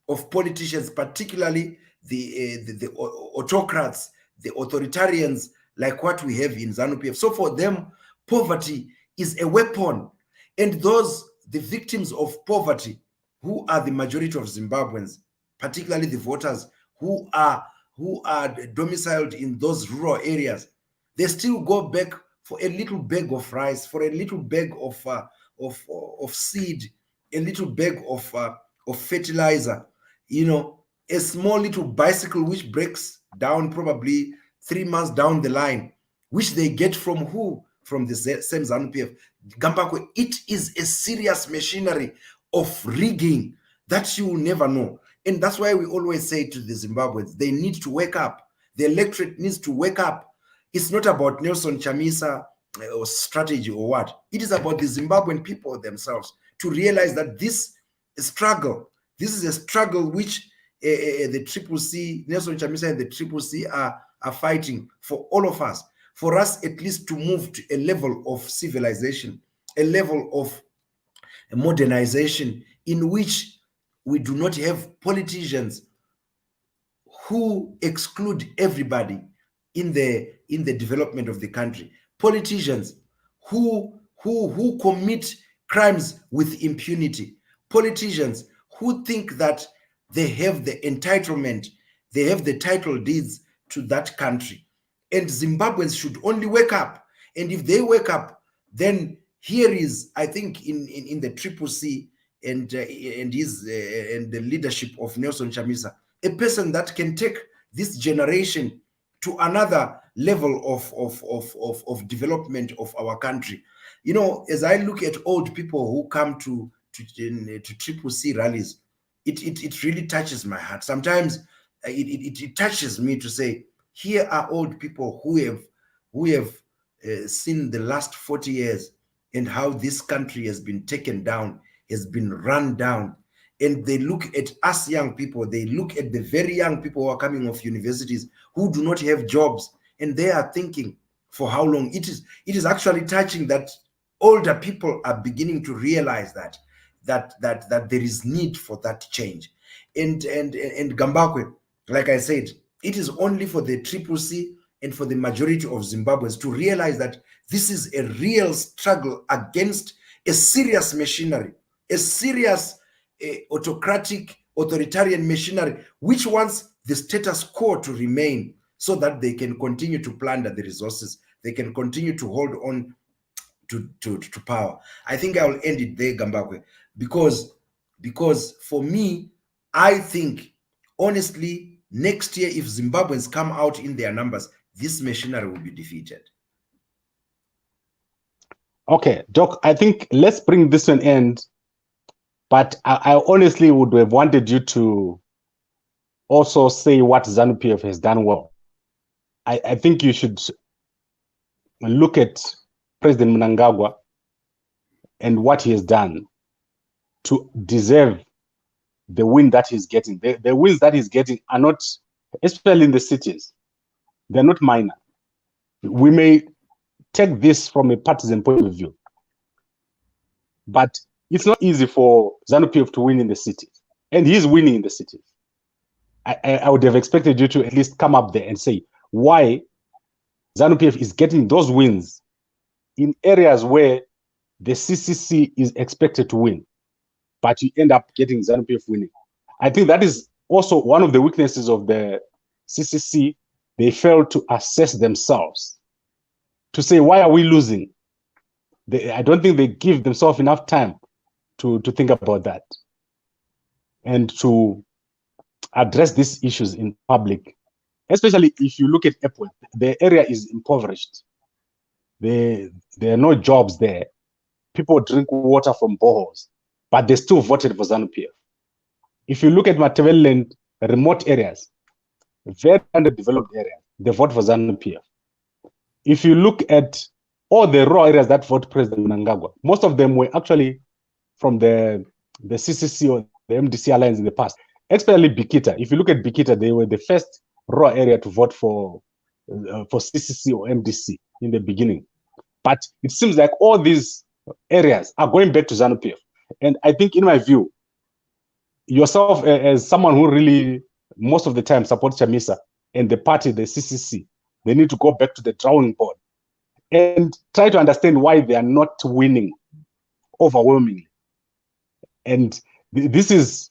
of politicians, particularly the autocrats, the authoritarians, like what we have in ZANU-PF. So for them, poverty is a weapon. And the victims of poverty, who are the majority of Zimbabweans, particularly the voters who are domiciled in those rural areas, they still go back for a little bag of rice, for a little bag of seed, a little bag of fertilizer, you know, a small little bicycle which breaks down probably 3 months down the line, which they get from who? From the same ZANU-PF. Gambakwe, it is a serious machinery of rigging that you will never know. And that's why we always say to the Zimbabweans, they need to wake up. The electorate needs to wake up. It's not about Nelson Chamisa or strategy or what. It is about the Zimbabwean people themselves to realize that this struggle, this is a struggle which the CCC, Nelson Chamisa and the CCC are fighting for all of us, for us at least to move to a level of civilization, a level of modernization in which we do not have politicians who exclude everybody in the development of the country, politicians who commit crimes with impunity, politicians who think that they have the entitlement, they have the title deeds to that country. And Zimbabweans should only wake up. And if they wake up, then here is, I think, in the CCC and the leadership of Nelson Chamisa, a person that can take this generation to another level of development of our country. You know, as I look at old people who come to CCC rallies, it really touches my heart. Sometimes it touches me to say, here are old people who have seen the last 40 years and how this country has been taken down, has been run down. And they look at us young people, they look at the very young people who are coming off universities who do not have jobs, and they are thinking, for how long? It is actually touching that older people are beginning to realize that there is need for that change. And Gambakwe, like I said, it is only for the CCC and for the majority of Zimbabweans to realize that this is a real struggle against a serious machinery, a serious autocratic, authoritarian machinery, which wants the status quo to remain so that they can continue to plunder the resources, they can continue to hold on to power. I think I will end it there, Gambakwe, because for me, I think, honestly, next year, if Zimbabweans come out in their numbers, this machinery will be defeated. Okay, Doc, I think let's bring this to an end. But I honestly would have wanted you to also say what ZANU-PF has done well. I think you should look at President Mnangagwa and what he has done to deserve the win that he's getting. The wins that he's getting are not, especially in the cities, they're not minor. We may take this from a partisan point of view, but it's not easy for ZANU-PF to win in the cities, and he's winning in the cities. I would have expected you to at least come up there and say why ZANU-PF is getting those wins in areas where the CCC is expected to win, but you end up getting ZANU-PF winning. I think that is also one of the weaknesses of the CCC. They fail to assess themselves, to say, why are we losing? I don't think they give themselves enough time to think about that and to address these issues in public, especially if you look at Epworth. The area is impoverished. There are no jobs there. People drink water from boreholes, but they still voted for ZANU-PF. If you look at Matebeleland, remote areas, very underdeveloped areas, they vote for ZANU-PF. If you look at all the raw areas that vote President Mnangagwa, most of them were actually from the CCC or the MDC alliance in the past, especially Bikita. If you look at Bikita, they were the first raw area to vote for CCC or MDC in the beginning. But it seems like all these areas are going back to ZANU-PF. And I think, in my view, yourself as someone who really most of the time supports Chamisa and the party, the CCC, they need to go back to the drawing board and try to understand why they are not winning overwhelmingly. And this is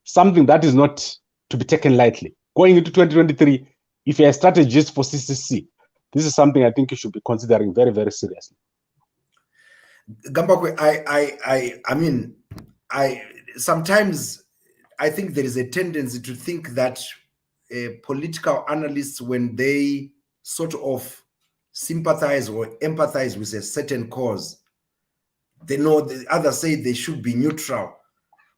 something that is not to be taken lightly. Going into 2023, if you're a strategist for CCC, this is something I think you should be considering very, very seriously. Gambakwe, I mean, sometimes I think there is a tendency to think that political analysts, when they sort of sympathize or empathize with a certain cause, they know the others say they should be neutral.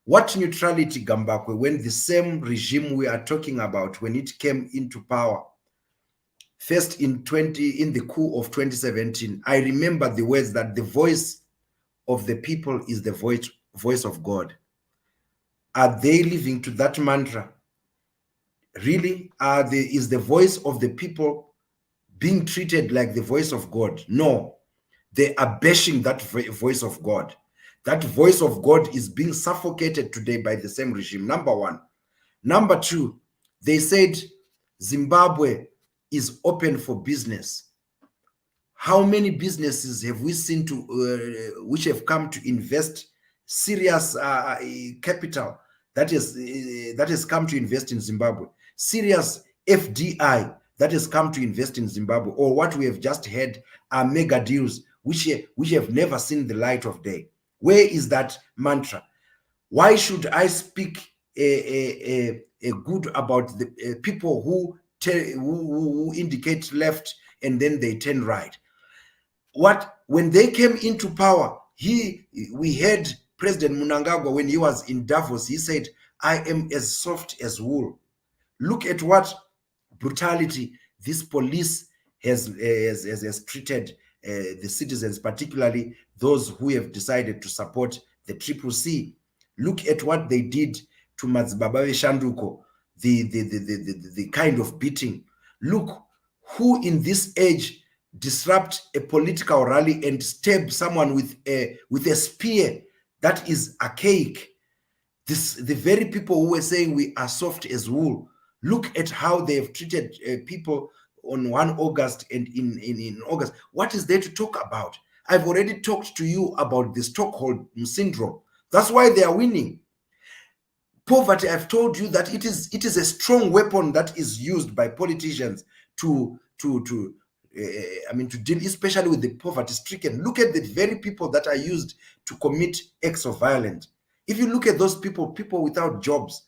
What neutrality, Gambakwe, when the same regime we are talking about, when it came into power, first in the coup of 2017, I remember the words that the voice of the people is the voice of God. Are they living to that mantra? Really? Is the voice of the people being treated like the voice of God? No, they are bashing that voice of God. That voice of God is being suffocated today by the same regime, number one. Number two, they said Zimbabwe is open for business. How many businesses have we seen which have come to invest serious capital that has come to invest in Zimbabwe? Serious FDI that has come to invest in Zimbabwe, or what we have just had are mega deals which have never seen the light of day. Where is that mantra? Why should I speak a good about the people who indicate left and then they turn right? When they came into power, we heard President Mnangagwa, when he was in Davos, he said, "I am as soft as wool." Look at what brutality this police has treated the citizens, particularly those who have decided to support the CCC. Look at what they did to Madzibabawe Shanduko, the kind of beating. Look who in this age disrupt a political rally and stab someone with a spear that is archaic. The very people who were saying we are soft as wool, look at how they have treated people on 1 August and in August. What is there to talk about? I've already talked to you about the Stockholm syndrome. That's why they are winning. Poverty, I've told you that it is a strong weapon that is used by politicians to deal especially with the poverty stricken. Look at the very people that are used to commit acts of violence. If you look at those people without jobs,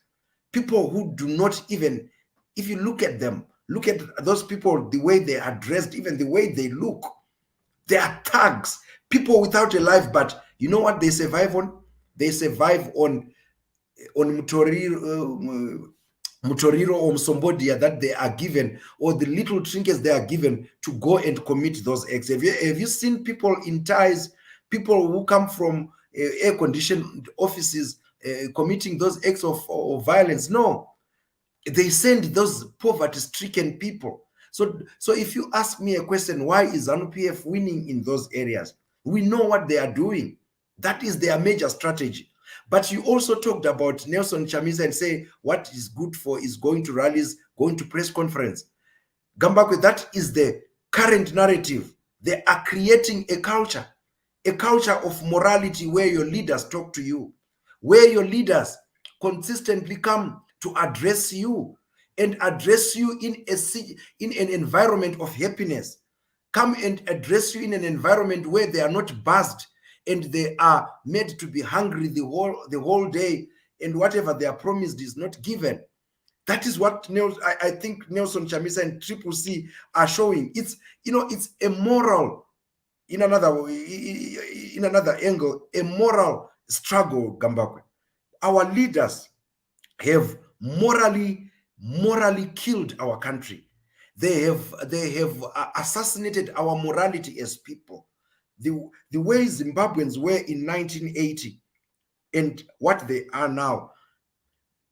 people who do not even, if you look at them, look at those people, the way they are dressed, even the way they look, they are thugs, people without a life. But you know what they survive on? They survive on Mutoriro or Msombodia that they are given, or the little trinkets they are given to go and commit those acts. Have you seen people in ties, people who come from air-conditioned offices committing those acts of violence? No, they send those poverty-stricken people. So if you ask me a question, why is ZANU-PF winning in those areas? We know what they are doing. That is their major strategy. But you also talked about Nelson Chamisa and say what is good for is going to rallies, going to press conference. Gambakwe, that is the current narrative. They are creating a culture of morality where your leaders talk to you, where your leaders consistently come to address you and address you in an environment of happiness. Come and address you in an environment where they are not buzzed and they are made to be hungry the whole day, and whatever they are promised is not given. That is what I think Nelson Chamisa and CCC are showing. It's a moral, in another angle, a moral struggle, Gambakwe. Our leaders have morally killed our country. They have assassinated our morality as people. The way Zimbabweans were in 1980 and what they are now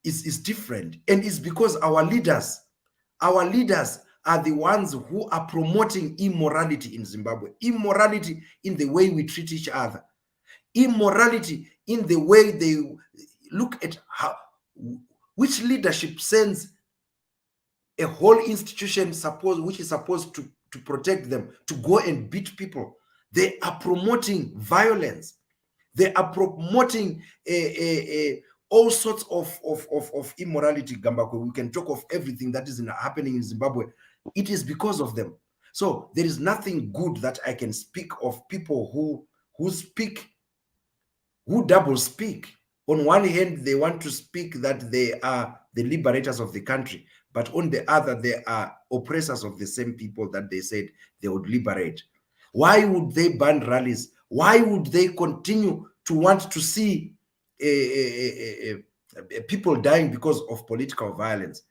is different. And it's because our leaders are the ones who are promoting immorality in Zimbabwe. Immorality in the way we treat each other. Immorality in the way they look at which leadership sends a whole institution which is supposed to protect them to go and beat people. They are promoting violence. They are promoting all sorts of immorality, Gambakwe. We can talk of everything that is happening in Zimbabwe. It is because of them. So there is nothing good that I can speak of people who double speak. On one hand, they want to speak that they are the liberators of the country, but on the other, they are oppressors of the same people that they said they would liberate. Why would they ban rallies? Why would they continue to want to see people dying because of political violence?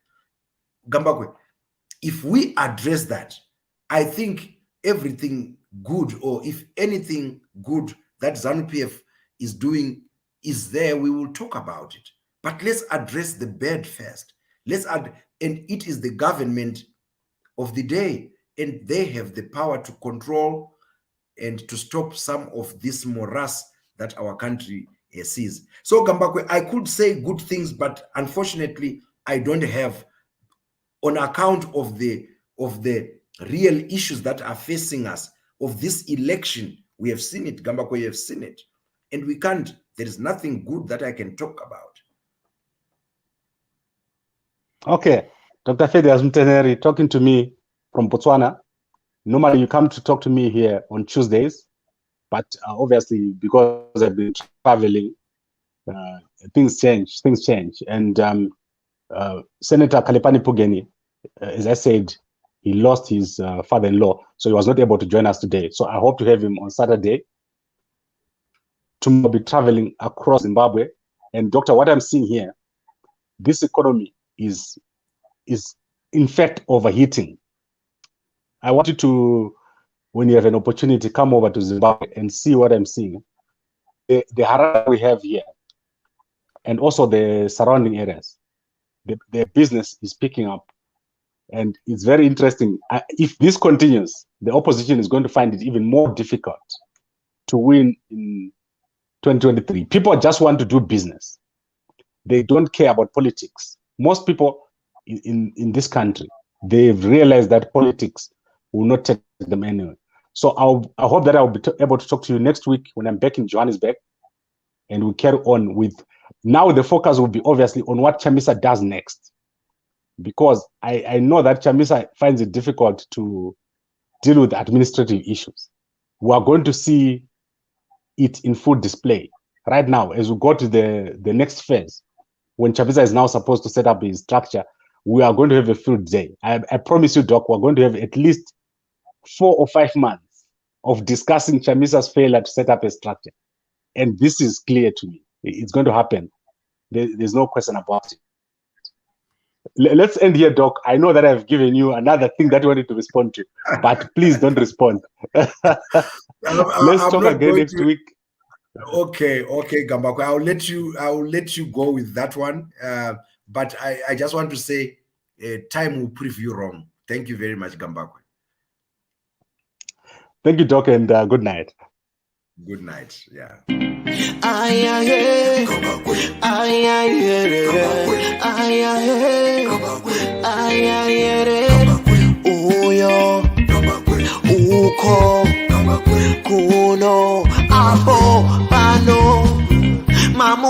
Gambakwe, if we address that, I think everything good, or if anything good that ZANU-PF is doing is there, we will talk about it. But let's address the bad first. And it is the government of the day, and they have the power to control and to stop some of this morass that our country sees. So Gambakwe, I could say good things, but unfortunately, I don't have, on account of the real issues that are facing us, of this election. We have seen it, Gambakwe, we have seen it. And we can't, there is nothing good that I can talk about. Okay, Dr. Fedias Mteneri talking to me from Botswana. Normally you come to talk to me here on Tuesdays, but obviously because I've been traveling, things change. And Senator Kalepani Pugeni, as I said, he lost his father-in-law, so he was not able to join us today. So I hope to have him on Saturday. Tomorrow I'll be traveling across Zimbabwe. And Doctor, what I'm seeing here, this economy is in fact overheating. I want you to, when you have an opportunity, come over to Zimbabwe and see what I'm seeing. The Harare we have here, and also the surrounding areas, the business is picking up. And it's very interesting. If this continues, the opposition is going to find it even more difficult to win in 2023. People just want to do business. They don't care about politics. Most people in this country, they've realized that politics will not take them anywhere. So I hope that I'll be able to talk to you next week when I'm back in Johannesburg, and we'll carry on with, now the focus will be obviously on what Chamisa does next. Because I know that Chamisa finds it difficult to deal with administrative issues. We are going to see it in full display right now as we go to the next phase. When Chamisa is now supposed to set up his structure, we are going to have a field day. I promise you, Doc, we're going to have at least 4 or 5 months of discussing Chamisa's failure to set up a structure. And this is clear to me. It's going to happen. There's no question about it. Let's end here, Doc. I know that I've given you another thing that you wanted to respond to, but please don't respond. Let's talk again next week. Okay, Gambakwe. I'll let you go with that one. But I just want to say, time will prove you wrong. Thank you very much, Gambakwe. Thank you, Doc, and good night. Good night. Yeah. Uyo uko kuno abo pano mamu